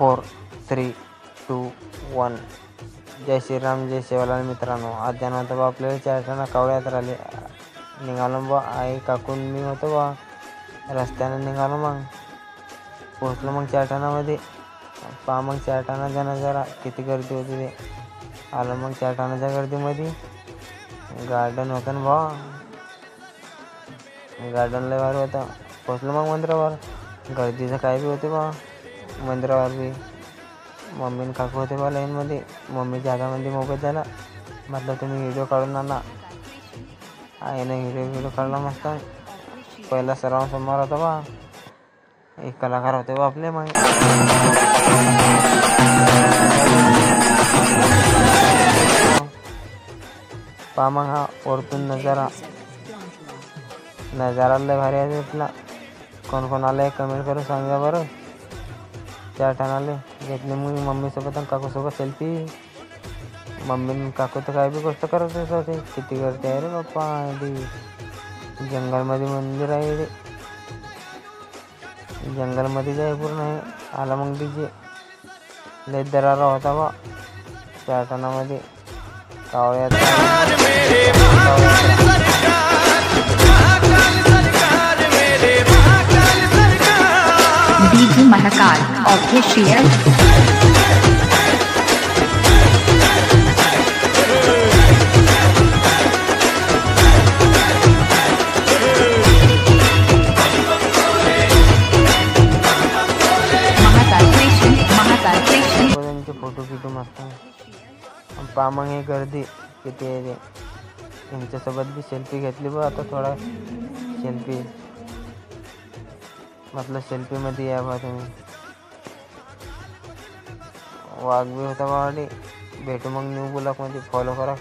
4, 3, 2, 1. जय श्रीराम, जय शिवलाल मित्रांनो. आज जाणवतं बा आपल्याला चारटाना कावड्यात राहिले निघालो बा. आई काकून मी होतो बा रस्त्यानं निघालो. मग पोचलो मग चारटानामध्ये. पहा मग चारटाना जण जरा किती गर्दी होती ते. आलो मग चारटानाच्या गर्दीमध्ये. गार्डन होतं ना बा, गार्डन लय भारी होतं. पोचलो मग मंदिरावर. गर्दीचं काय बी होते बा मंदिरावर बी. मम्मी आणि काकू होते बा लाईनमध्ये. मम्मीच्या हातामध्ये मोबाईल झाला. म्हटलं तुम्ही व्हिडिओ काढून आणा. आईने व्हिडिओ काढला मस्त. पहिला सर्वांसमोर होता बा. एक कलाकार होते बा आपले. मग पहा मग हा वरतून नजारा लय भारी आहे तिथला. कोण कोण आलं कमेंट करून सांगा बरं. चारटानाले घेतली मग मम्मीसोबत आणि काकूसोबत सेल्फी. मम्मी काकू तर काय बी गोष्ट करत होते. किती गर्दी आहे रे बाप्पा. जंगलमध्ये मंदिर आहे रे. जंगलमध्ये जाय पूर्ण आहे. आला मग डीजे. लय दरारा होता बा चारटानामध्ये. कावळ्यात डीजे महाकाल ऑफिशियल. फोटो किटो मस्त. पहा मग हे गर्दी किती आहे ते. यांच्यासोबत बी सेल्फी घेतली बा. आता थोडा सेल्फी मतलब सेल्फीमध्ये या बा तुम्ही. वाघ बी होता बा. भेटू मग न्यू ब्लॉगमध्ये. फॉलो करा.